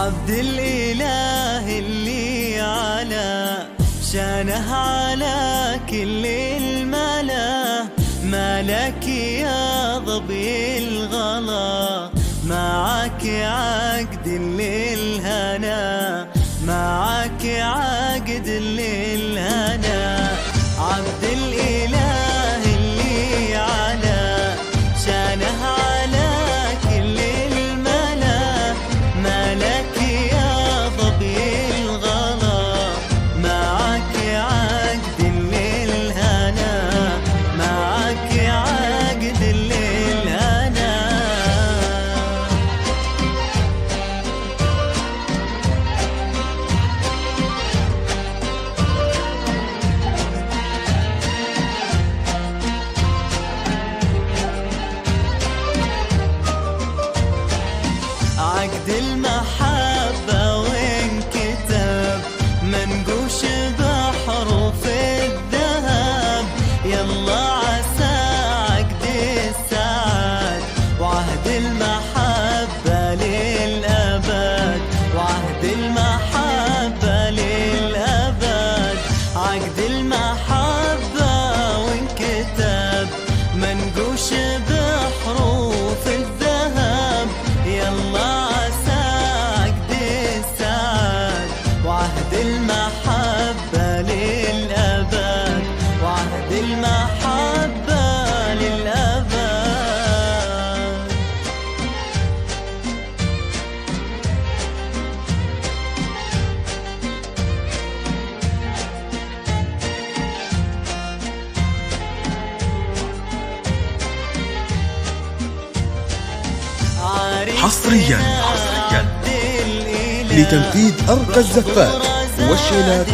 عبد الإله اللي على شانه على كل الملا، مالك يا ظبي الغلا، معك عقد للهنا، معك عقد للهنا. عبد الإله اللي على شانه على كل الملا، مالك يا ظبي الغلا، معك عقد للهنا، معك عقد للهنا. عقد المحبة وانكتب منقوش بحروف الذهب، يلا عسى عقد السعد وعهد المحبة للأبد، وعهد المحبة للأبد. عقد المحبة وانكتب منقوش بحروف الذهب، يلا وعهد المحبة للأبد، وعهد المحبة للأبد. حصريا لتنفيذ أرقى الزفات والشيلات